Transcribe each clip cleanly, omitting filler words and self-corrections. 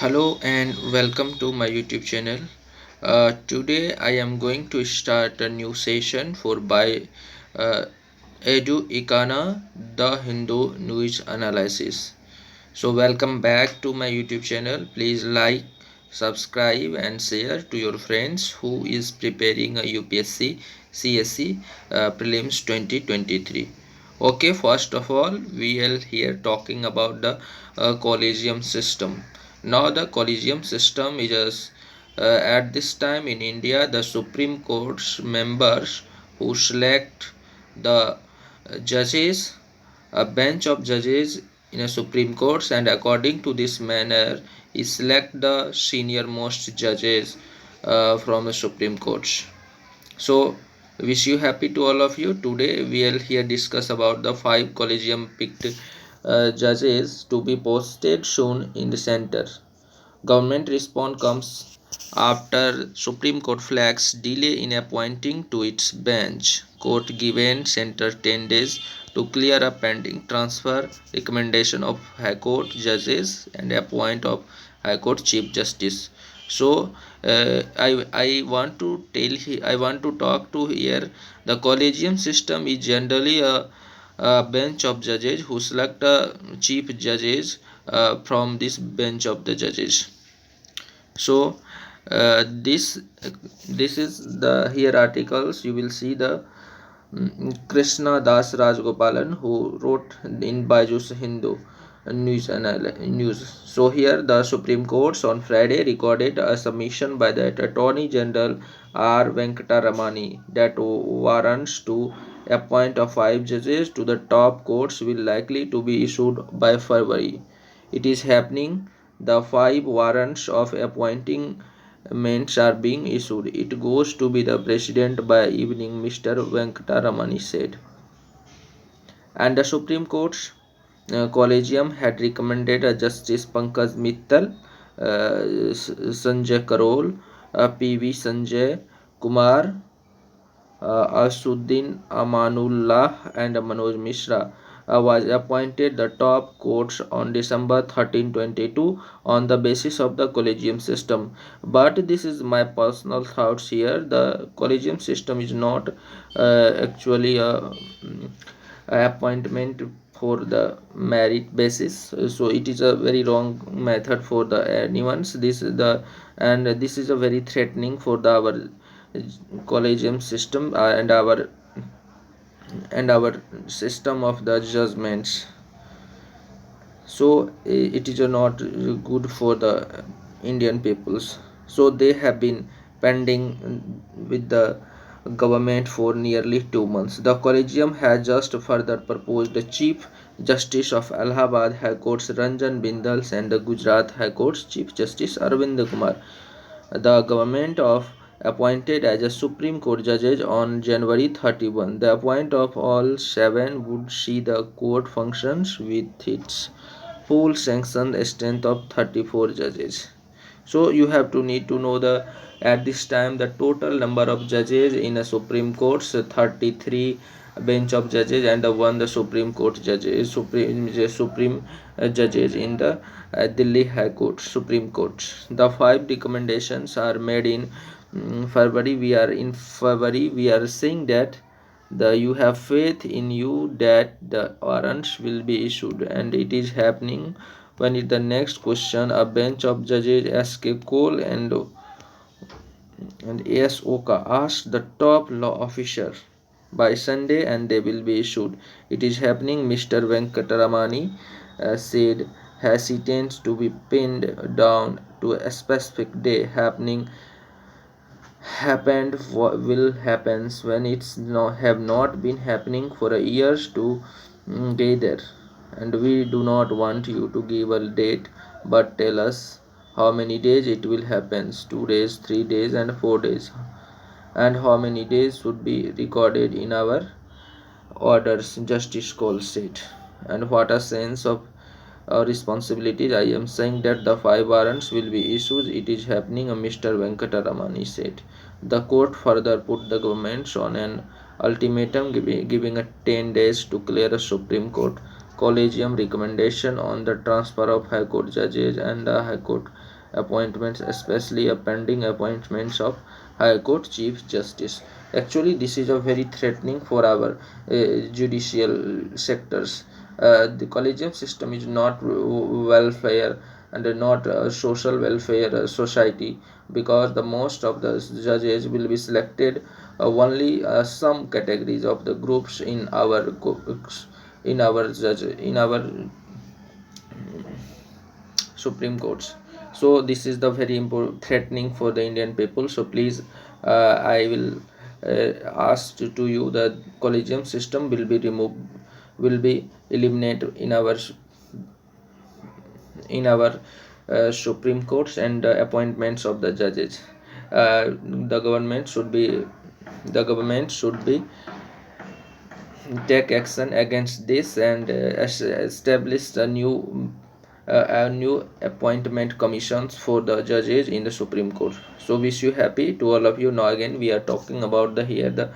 Hello and welcome to my YouTube channel. Today I am going to start a new session for by uh, EKANA, the Hindu news analysis. So welcome back to my YouTube channel. Please like, subscribe and share to your friends who is preparing a UPSC CSE prelims 2023. Okay, first of all we are here talking about the collegium system. Now the collegium system is at this time in India the Supreme Court's members who select the judges, a bench of judges in a Supreme Court, and according to this manner he select the senior most judges from the Supreme Courts. So wish you happy to all of you. Today we will here discuss about the 5 collegium picked judges to be posted soon in the center. Government response comes after Supreme Court flags delay in appointing to its bench. Court given center 10 days to clear a pending transfer recommendation of High Court judges and appoint of High Court Chief Justice. So I want to I want to talk to here. The collegium system is generally a bench of judges who select chief judges from this bench of the judges. So this is the here articles you will see the Krishna Das Rajgopalan who wrote in Bajus Hindu news. So here the Supreme Court on Friday recorded a submission by the Attorney General R. Venkataramani that warrants to appoint of 5 judges to the top courts will likely to be issued by February. It is happening. The 5 warrants of appointments are being issued. It goes to be the president by evening, Mr. Venkataramani said. And the Supreme Court's Collegium had recommended Justice Pankaj Mittal, Sanjay Karol, P.V. Sanjay Kumar, Asuddin Amanullah, and Manoj Mishra was appointed the top courts on December 13, 2022 on the basis of the collegium system. But this is my personal thoughts here. The collegium system is not actually a appointment for the merit basis, so it is a very wrong method for the anyone's. This is the and this is a very threatening for the our collegium system and our system of the judgments. So it is not good for the Indian peoples. So they have been pending with the government for nearly 2 months. The collegium has just further proposed the Chief Justice of Allahabad High Court's Ranjan Bindals and the Gujarat High Court's Chief Justice Arvind Kumar. The government of appointed as a Supreme Court judges on January 31. The appointment of all 7 would see the court functions with its full sanctioned strength of 34 judges. So you have to need to know the at this time the total number of judges in a Supreme Court, so 33 bench of judges and the Supreme Court judges, Supreme judges in the Delhi High Court, Supreme Court. The 5 recommendations are made in February. We are saying that you have faith in you that the warrants will be issued, and it is happening. When is the next question? A bench of judges S.K. Cole and A.S. Oka asked the top law officer by Sunday and they will be issued. It is happening. Mr. Venkataramani said hesitates to be pinned down to a specific day. Happened will happens when it's have not been happening for a years together, and we do not want you to give a date but tell us how many days it will happen, 2 days, 3 days and 4 days, and how many days should be recorded in our orders, Justice Cole said. And what a sense of responsibilities. I am saying that the 5 warrants will be issued. It is happening, Mr. Venkataramani said. The court further put the government on an ultimatum giving a 10 days to clear a Supreme Court Collegium recommendation on the transfer of High Court judges and the High Court appointments, especially pending appointments of High Court Chief Justice. Actually, this is a very threatening for our judicial sectors. The collegium system is not welfare and not social welfare society, because the most of the judges will be selected only some categories of the groups in our Supreme Courts. So this is the very important threatening for the Indian people. So please, I will ask to you that collegium system will be removed, will be eliminated in our Supreme Courts, and appointments of the judges. The government should be take action against this, and establish a new appointment commissions for the judges in the Supreme Court. So wish you happy to all of you. Now again we are talking about the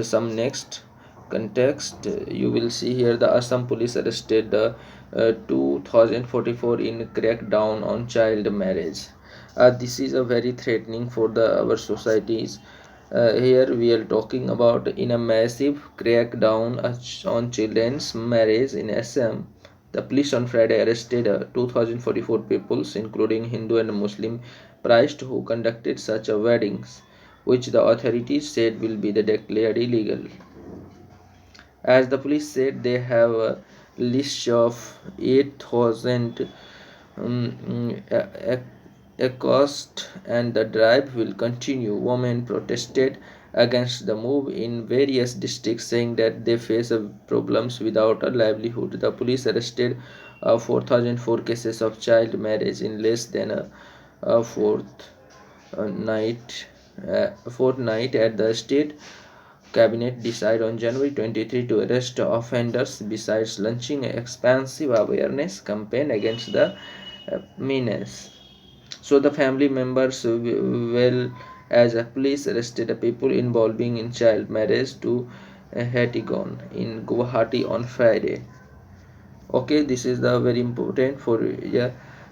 some next context. You will see here the Assam police arrested 2044 in crackdown on child marriage. This is a very threatening for our societies. Here we are talking about in a massive crackdown on children's marriage in Assam. The police on Friday arrested 2044 people, including Hindu and Muslim priests who conducted such weddings, which the authorities said will be declared illegal. As the police said, they have a list of 8,000 accost, and the drive will continue. Women protested against the move in various districts, saying that they face problems without a livelihood. The police arrested 4,004 cases of child marriage in less than a fortnight at the state cabinet decided on January 23 to arrest offenders, besides launching an expansive awareness campaign against the menace. So the family members, well as a police, arrested people involving in child marriage to Hatigon in Guwahati on Friday. Okay, this is the very important for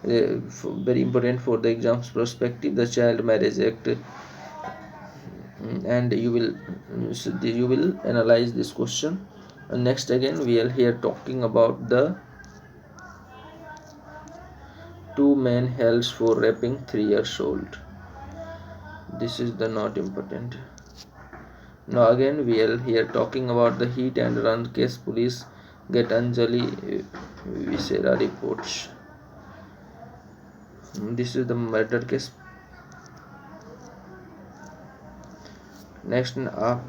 very important for the exams perspective, the Child Marriage Act, and you will analyze this question. Next again we are here talking about the two men held for raping 3 years old. This is the not important. Now again we are here talking about the hit and run case. Police get Anjali Visera reports. This is the murder case. Next now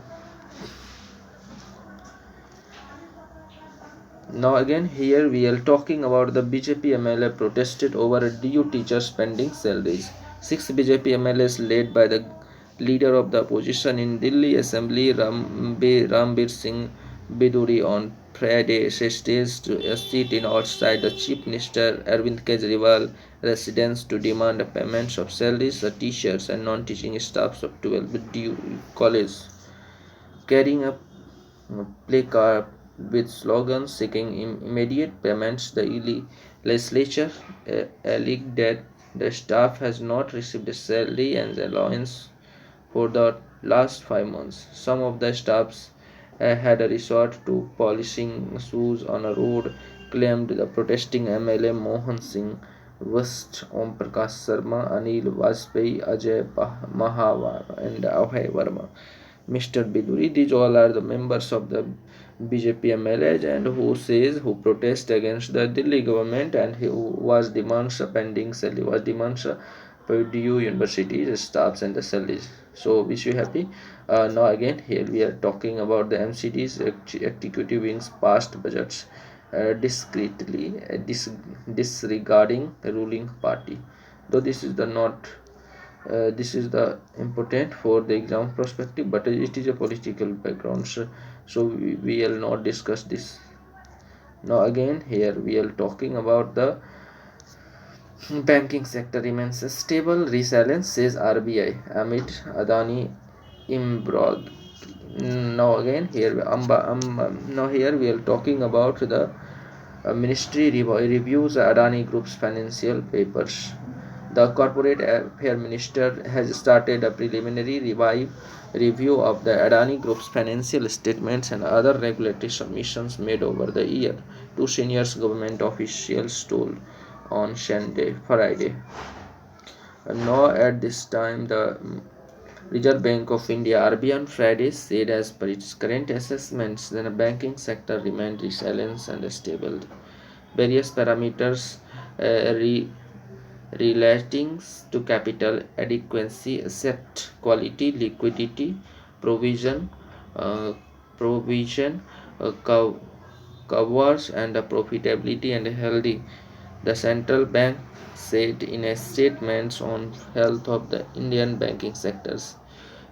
again here we are talking about the BJP MLA protested over DU teachers pending salaries. 6 BJP MLAs led by the leader of the opposition in Delhi Assembly Rambir Singh Biduri on Friday staged a sit-in outside the Chief Minister Arvind Kejriwal residence to demand payments of salaries of teachers and non-teaching staffs of 12 DU colleges, carrying a placard with slogans seeking immediate payments. The legislature alleged that the staff has not received a salary and allowance for the last 5 months. Some of the staffs had a resort to polishing shoes on a road, claimed the protesting MLA Mohan Singh West, Om Prakash Sharma, Anil Vajpayee, Ajay Mahawar, and Abhay Verma. Mr. Biduri, these all are the members of the BJP MLAs and who protest against the Delhi government, and who was demands pending salary, was demands Purdue University staffs and the salaries. So wish you happy. Now again here we are talking about the MCD's executive wing's past budgets discreetly disregarding the ruling party. Though this is the not this is the important for the exam perspective, but it is a political background, so we will not discuss this. Now again here we are talking about the banking sector remains stable, resilience, says RBI amid Adani imbroglio. Now again here now here we are talking about the ministry reviews Adani Group's financial papers. The Corporate Affairs Minister has started a preliminary review of the Adani Group's financial statements and other regulatory submissions made over the year, two senior government officials told on Friday. Now, at this time, the Reserve Bank of India (RBI) on Friday said, as per its current assessments, the banking sector remained resilient and stable. Various parameters uh, relating to capital adequacy, asset quality, liquidity, provision, uh, provision, covers, and profitability and healthy. The central bank said in a statement on health of the Indian banking sectors.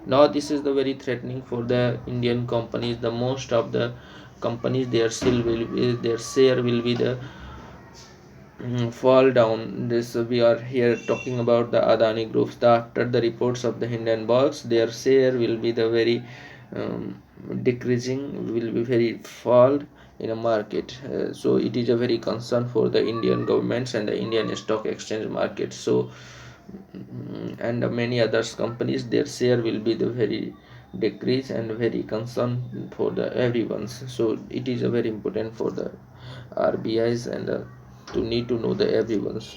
Now this is the very threatening for the Indian companies. The most of the companies, their share will be the fall down. This we are here talking about the Adani groups. After the reports of the Hindenburgs, their share will be the very decreasing, will be very fall in a market. So it is a very concern for the Indian governments and the Indian stock exchange market. So and many others companies, their share will be the very decrease and very concern for the everyone's. So it is a very important for the RBIs and to need to know the everyone's.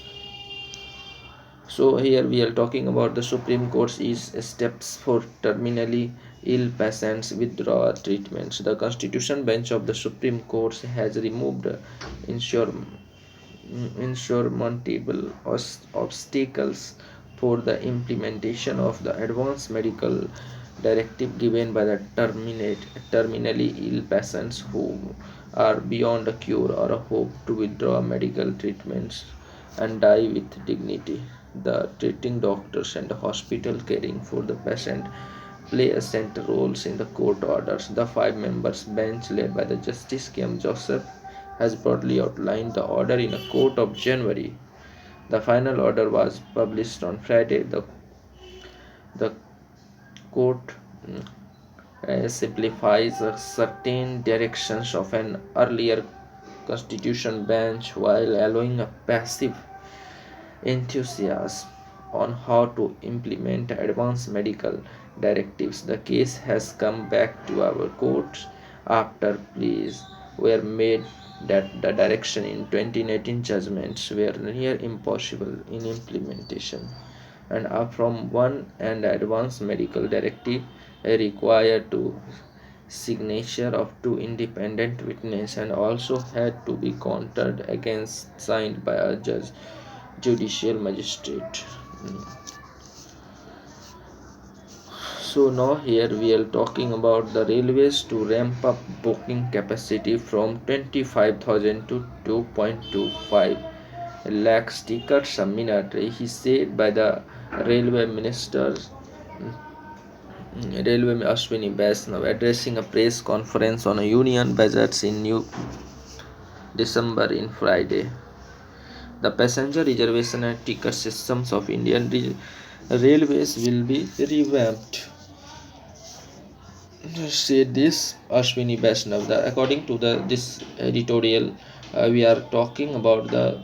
So here we are talking about the Supreme Court's is steps for terminally ill patients withdraw treatments. The Constitution Bench of the Supreme Court has removed insurmountable obstacles for the implementation of the advanced medical directive given by the terminally ill patients who are beyond a cure or a hope to withdraw medical treatments and die with dignity. The treating doctors and the hospital caring for the patient play a central roles in the court orders. The five members bench led by the Justice K.M. Joseph has broadly outlined the order in a court of January. The final order was published on Friday. The court simplifies certain directions of an earlier constitution bench while allowing a passive enthusiasm on how to implement advanced medical directives. The case has come back to our courts after pleas were made that the direction in 2019 judgments were near impossible in implementation, and up from one and advanced medical directive required to signature of two independent witnesses and also had to be countered against signed by a judicial magistrate. So now here we are talking about the railways to ramp up booking capacity from 25,000 to 2.25 lakhs tickets a minute. He said by the railway minister, Railway Ashwini Vaishnav, addressing a press conference on a union budgets in New December in Friday. The passenger reservation and ticket systems of Indian railways will be revamped, said this Ashwini Vaishnav. According to this editorial, we are talking about the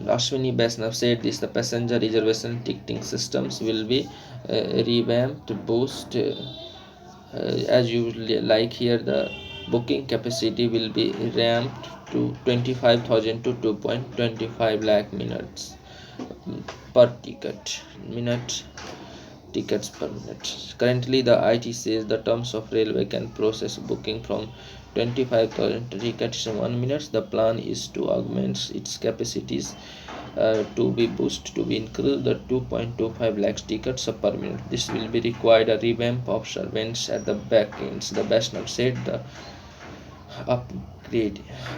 Ashwini Vaishnav said this: the passenger reservation ticketing systems will be revamped to boost, as you like here, the booking capacity will be ramped to 25,000 to 2.25 lakh minutes per tickets per minute. Currently, the IT says the terms of railway can process booking from 25,000 tickets in 1 minute. The plan is to augment its capacities to be increased the 2.25 lakhs tickets per minute. This will be required a revamp of servants at the back ends. The Bashnav said the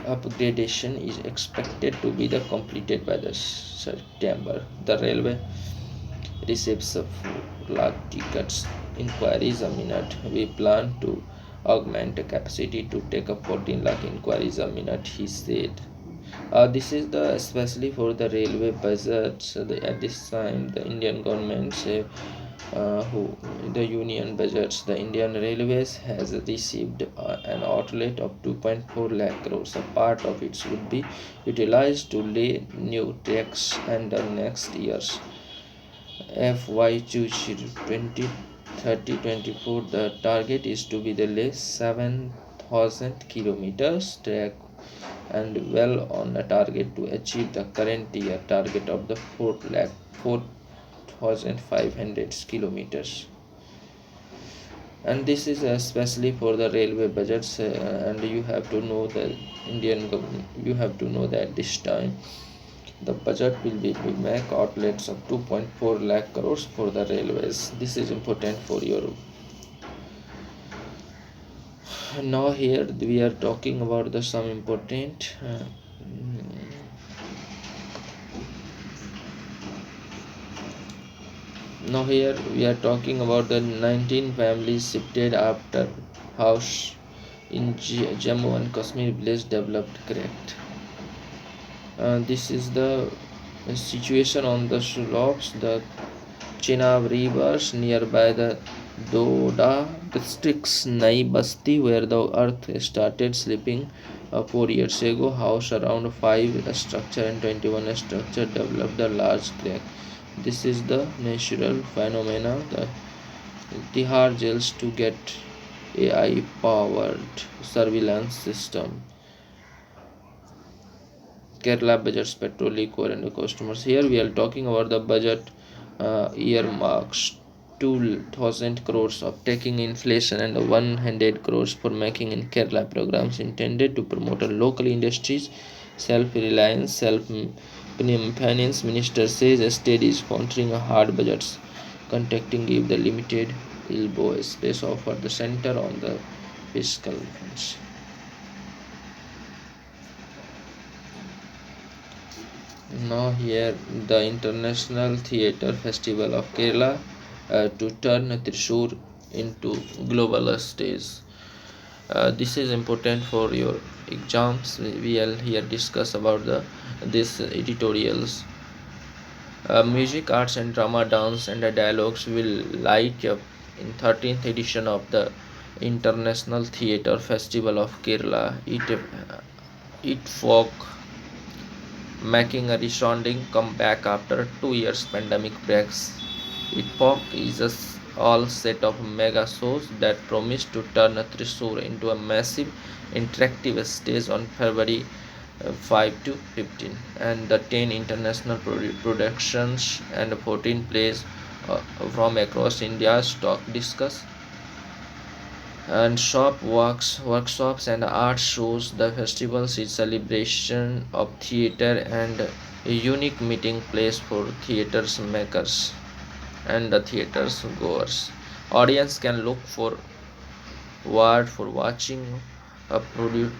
upgradation is expected to be completed by the September. The railway receives 4 lakh tickets inquiries a minute. We plan to augment the capacity to take up 14 lakh inquiries a minute, he said. This is especially for the railway budgets. At this time, the Indian government who the union budgets. The Indian Railways has received an outlay of 2.4 lakh crores. A part of it would be utilized to lay new tracks, and the next year's FY 2024 the target is to be the lay 7,000 kilometers track, and well on a target to achieve the current year target of the 4,500 kilometers. And this is especially for the railway budgets, and you have to know the Indian government, you have to know that this time the budget will make outlets of 2.4 lakh crores for the railways. This is important for your. Now here we are talking about the some important now here we are talking about the 19 families shifted after house in Jammu and Kashmir village developed correct. This is the situation on the slopes, the Chenab rivers nearby the Doda district's Nai Basti, where the earth started slipping 4 years ago. House around 5 structure and 21 structure developed a large crack. This is the natural phenomena. The Tihar jails to get AI powered surveillance system. Kerala budgets petrol, liquor, and customers. Here we are talking about the budget earmarks 2,000 crores of taking inflation and 100 crores for making in Kerala programs intended to promote local industries, self-reliance, self-finance. Minister says state is countering hard budgets, contacting give the limited elbow space offer the center on the fiscal funds. Now here the International Theatre Festival of Kerala to turn Thrissur into global stage. This is important for your exams. We will here discuss about this editorials. Music, arts and drama, dance and dialogues will light up in 13th edition of the International Theatre Festival of Kerala. It folk making a resounding comeback after 2 years pandemic breaks. Epoch is all set of mega shows that promise to turn Thrissur into a massive interactive stage on February 5 to 15, and the 10 international productions and 14 plays from across India stock discuss and workshops and art shows. The festival is celebration of theater and a unique meeting place for theaters makers and the theaters goers. Audience can look forward for watching a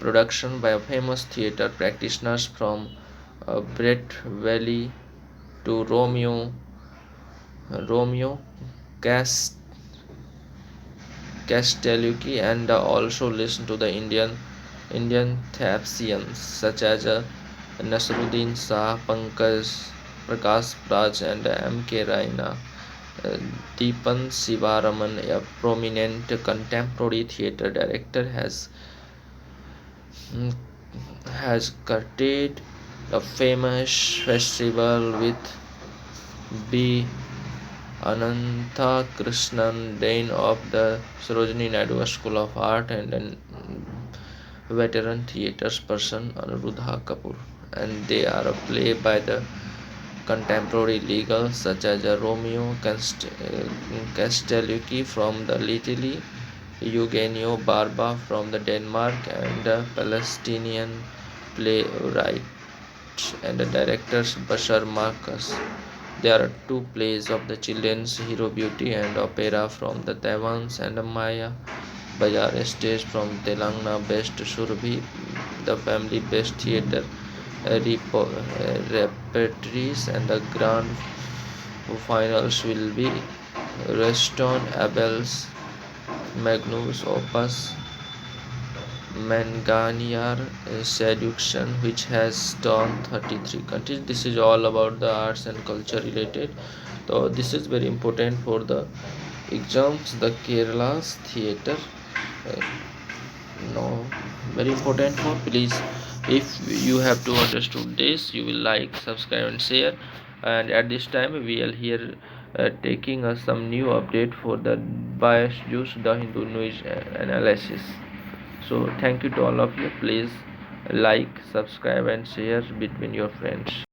production by a famous theater practitioners from Brett Valley to Romeo Cast Castellucci, and also listen to the Indian Thapsians such as Nasruddin Shah, Pankaj Prakash Raj, and M.K. Raina. Uh, Deepan Sivaraman, a prominent contemporary theatre director, has created a famous festival with B. Anantha Krishnan, Dean of the Sarojini Naidu School of Art, and a veteran theatre person Anuruddha Kapoor. And they are a play by the contemporary legal such as Romeo Castellucci from the Italy, Eugenio Barba from the Denmark, and the Palestinian playwright and the directors Bashar Marcus. There are two plays of the children's hero beauty and opera from the Taiwan's and Maya Bazaar stage from Telangana based Surabhi, the family based theatre repertories, and the grand finals will be Reston Abel's Magnus Opus Manganiar seduction, which has stormed 33 countries. This is all about the arts and culture related. So this is very important for the exams. The Kerala's theater, uh, no, very important for. Please, if you have to understood this, you will like, subscribe and share. And at this time we are here taking some new update for the bias juice, the Hindu news analysis. So thank you to all of you. Please like, subscribe and share between your friends.